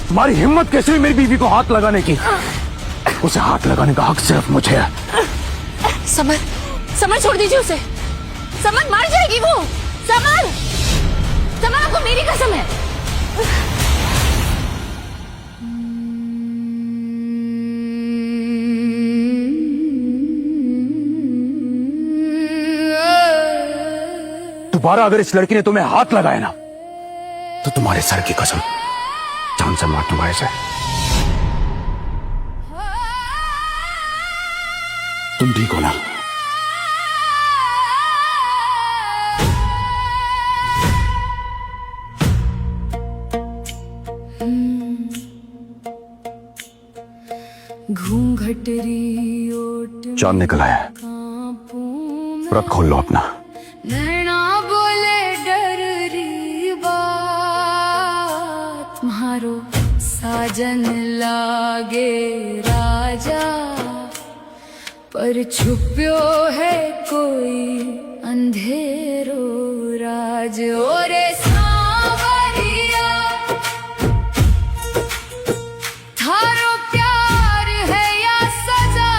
तुम्हारी हिम्मत कैसे हुई मेरी बीवी को हाथ लगाने की? उसे हाथ लगाने का हक सिर्फ मुझे है। समर, समर छोड़ दीजिए उसे। समर मर जाएगी वो। समर, समर आपको मेरी कसम है। दोबारा अगर इस लड़की ने तुम्हें हाथ लगाया ना तो तुम्हारे सर की कसम जान से मार दूंगा इसे। तुम ठीक हो ना? चांद निकल आया है, व्रत खोल लो अपना। नैना बोले डर री बात, तुम्हारो साजन लागे राजा, पर छुप्यो है कोई अंधेरो राज। ओरे सांवरिया थारो प्यार है या सजा,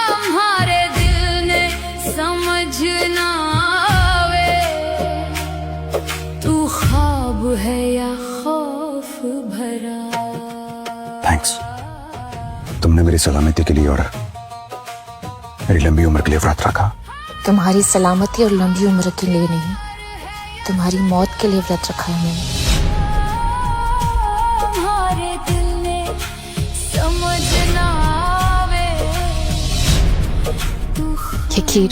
हमारे दिल ने समझ ना आवे, तू ख्वाब है या खौफ भरा। थैंक्स, तुमने मेरी सलामती के लिए और मेरी लंबी उम्र के लिए व्रत रखा। तुम्हारी सलामती और लंबी उम्र के लिए नहीं, तुम्हारी मौत के लिए व्रत रखा है मैंने। हमारे दिल ने समझ ना आवे, तू ये खीर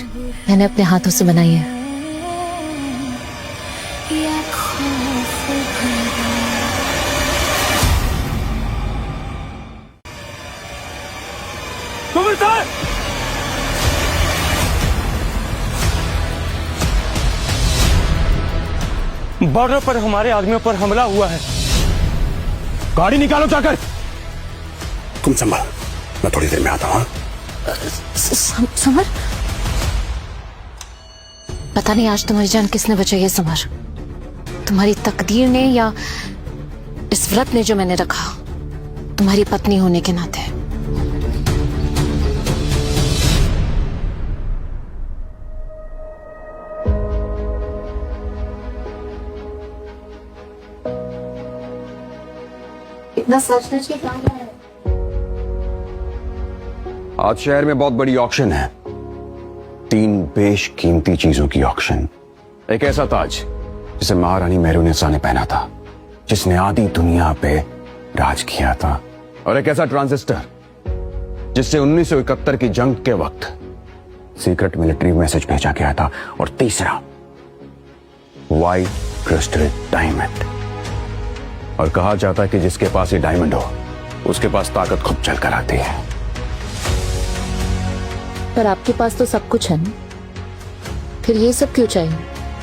मैंने अपने हाथों से बनाई है। या खौफ भरा। बॉर्डर पर हमारे आदमियों पर हमला हुआ है। गाड़ी निकालो जाकर। तुम संभाल, मैं थोड़ी देर में आता हूं। समर, पता नहीं आज तुम्हारी जान किसने बचाई है समर। तुम्हारी तकदीर ने या इस व्रत ने जो मैंने रखा, तुम्हारी पत्नी होने के नाते। इतना सच-सच के काम है। आज शहर में बहुत बड़ी ऑक्शन है, 3 बेशकीमती चीजों की ऑक्शन। एक ऐसा ताज जिसे महारानी मेहरुनिसा ने पहना था, जिसने आधी दुनिया पे राज किया था, और एक ऐसा ट्रांजिस्टर जिससे 1971 की जंग के वक्त सीक्रेट मिलिट्री मैसेज भेजा गया था, और तीसरा व्हाइट क्रिस्टल डायमंड। और कहा जाता है कि जिसके पास ये डायमंड हो उसके पास ताकत खुद चल कर आती है। पर आपके पास तो सब कुछ है ना, फिर ये सब क्यों चाहिए?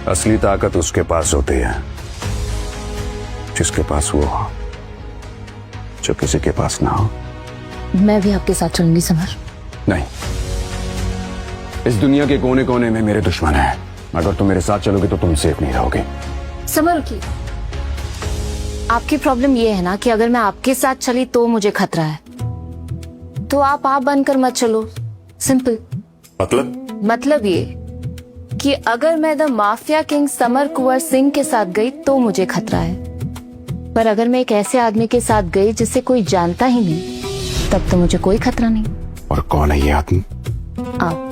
असली ताकत उसके पास होती है जिसके पास वो हो, जो किसी के पास ना हो। मैं भी आपके साथ चलूंगी समर। नहीं, इस दुनिया के कोने कोने में मेरे दुश्मन हैं। अगर तुम मेरे साथ चलोगे तो तुम सेफ नहीं रहोगे। समर की आपकी प्रॉब्लम ये है ना कि अगर मैं आपके साथ चली तो मुझे खतरा है, तो आप बनकर मत चलो। सिंपल। मतलब ये कि अगर मैं the mafia king summer Kunwar Singh के साथ गई तो मुझे खतरा है, पर अगर मैं एक ऐसे आदमी के साथ गई जिसे कोई जानता ही नहीं, तब तो मुझे कोई खतरा नहीं। और कौन है ये आदमी? आप।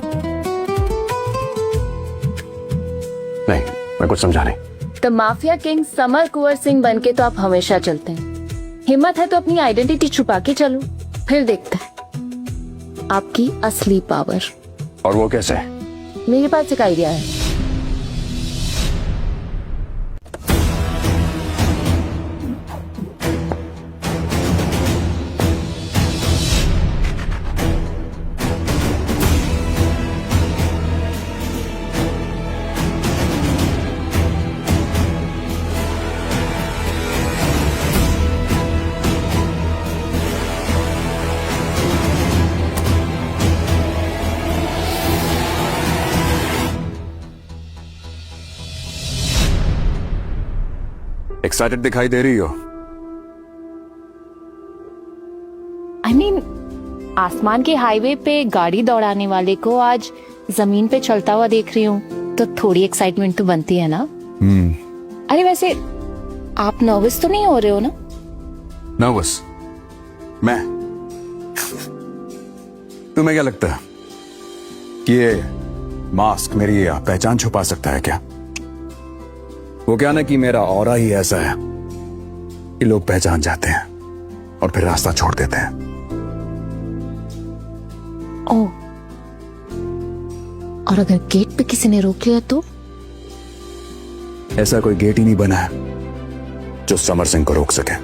नहीं, मैं कुछ समझा नहीं। The mafia king summer Kunwar Singh बनके तो आप हमेशा चलते हैं। हिम्मत है तो अपनी आइडेंटिटी छुपा के चलो, फिर देखते हैं आपकी असली पावर। और वो कैसे? मेरे पास एक आइडिया है। एक्साइटेड दिखाई दे रही हो। आई मीन आसमान के हाईवे पे गाड़ी दौड़ाने वाले को आज जमीन पे चलता हुआ देख रही हूँ तो थोड़ी एक्साइटमेंट तो बनती है ना। अरे वैसे आप नर्वस तो नहीं हो रहे हो ना? नर्वस? मैं? तुम्हें क्या लगता है कि ये मास्क मेरी पहचान छुपा सकता है क्या? वो क्या ना कि मेरा ऑरा ही ऐसा है कि लोग पहचान जाते हैं और फिर रास्ता छोड़ देते हैं। ओह, और अगर गेट पे किसी ने रोक लिया तो? ऐसा कोई गेट ही नहीं बना है जो समर सिंह को रोक सके।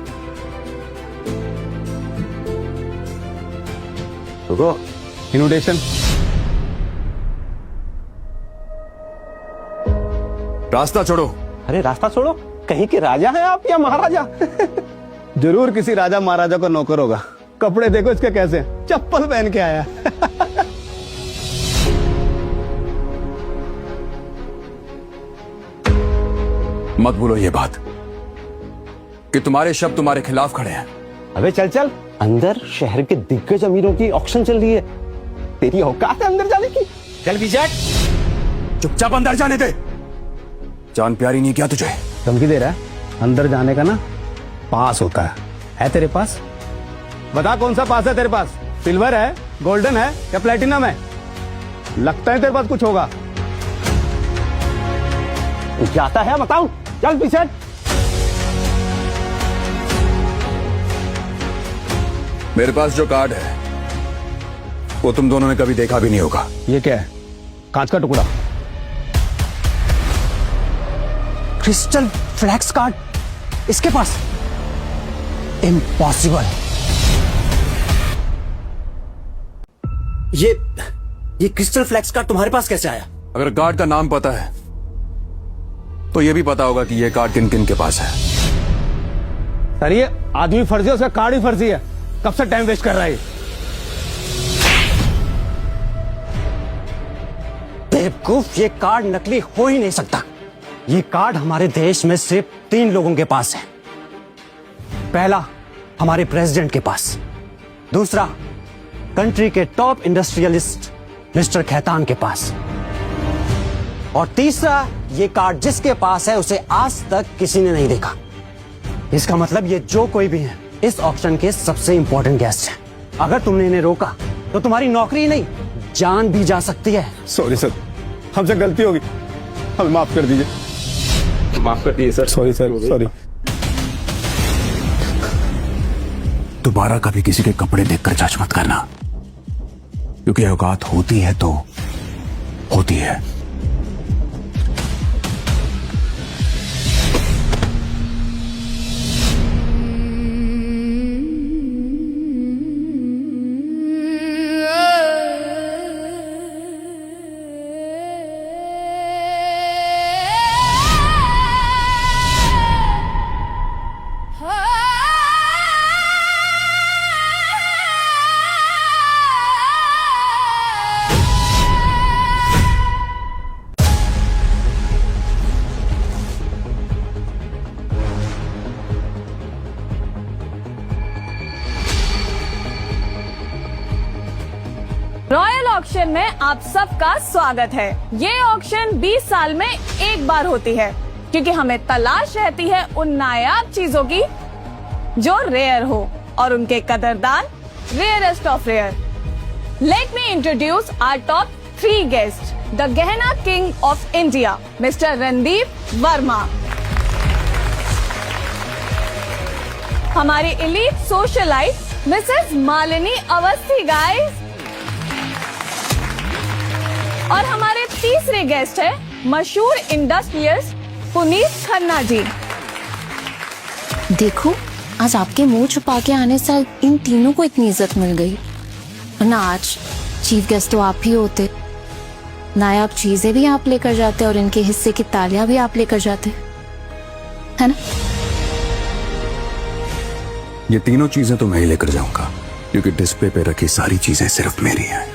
रुको, इन्विटेशन। रास्ता छोड़ो। अरे रास्ता छोड़ो, कहीं के राजा हैं आप या महाराजा? जरूर किसी राजा महाराजा का नौकर होगा। कपड़े देखो इसके कैसे, चप्पल पहन के आया। मत बोलो ये बात कि तुम्हारे शब्द तुम्हारे खिलाफ खड़े हैं। अबे चल चल, अंदर शहर के दिग्गज अमीरों की ऑक्शन चल रही है, तेरी औकात है अंदर जाने की? चल विजय, चुपचाप अंदर जाने दे। जान प्यारी नहीं क्या तुझे? धमकी दे रहा है? अंदर जाने का ना पास होता है तेरे पास? बता कौन सा पास है तेरे पास? सिल्वर है, गोल्डन है या प्लेटिनम है? लगता है तेरे पास कुछ होगा। जाता है बताऊं? चल पीछे। मेरे पास जो कार्ड है वो तुम दोनों ने कभी देखा भी नहीं होगा। ये क्या है? कांच का टुकड़ा। क्रिस्टल फ्लैक्स कार्ड इसके पास? इम्पॉसिबल। ये क्रिस्टल फ्लैक्स कार्ड तुम्हारे पास कैसे आया? अगर कार्ड का नाम पता है तो ये भी पता होगा कि ये कार्ड किन किन के पास है। सर ये आदमी फर्जी है, उसका कार्ड ही फर्जी है। कब से टाइम वेस्ट कर रहा है? बेवकूफ, ये कार्ड नकली हो ही नहीं सकता। ये कार्ड हमारे देश में सिर्फ 3 लोगों के पास है। पहला हमारे प्रेसिडेंट के पास, दूसरा कंट्री के टॉप इंडस्ट्रियलिस्ट मिस्टर खैतान के पास, और तीसरा ये कार्ड जिसके पास है उसे आज तक किसी ने नहीं देखा। इसका मतलब ये जो कोई भी है इस ऑक्शन के सबसे इंपॉर्टेंट गेस्ट हैं। अगर तुमने इन्हें रोका तो तुम्हारी नौकरी नहीं जान भी जा सकती है। सॉरी सर, हमसे गलती होगी, हमें माफ कर दीजिए। माफ कर दिए सर। Sorry sir, sorry. दोबारा कभी किसी के कपड़े देखकर जज मत करना, क्योंकि औकात होती है तो होती है। रॉयल ऑक्शन में आप सबका स्वागत है। ये ऑक्शन 20 साल में एक बार होती है, क्योंकि हमें तलाश रहती है उन नायाब चीजों की जो रेयर हो और उनके कदरदान rarest of rare. Let me introduce our top 3 guest, the gehna king of India mister Randeep Verma, हमारी elite socialite Mrs Malini Awasthi guys, और हमारे तीसरे गेस्ट है मशहूर इंडस्ट्रियलिस्ट पुनीत खन्ना जी। देखो, आज आपके मुंह छुपा के आने से इन तीनों को इतनी इज्जत मिल गई, वरना आज चीफ गेस्ट तो आप ही होते। नायाब चीजें भी आप लेकर जाते और इनके हिस्से की तालियां भी आप लेकर जाते, है ना? ये तीनों चीजें तो मैं ही लेकर जाऊंगा, क्योंकि डिस्प्ले पे रखी सारी चीजें सिर्फ मेरी हैं।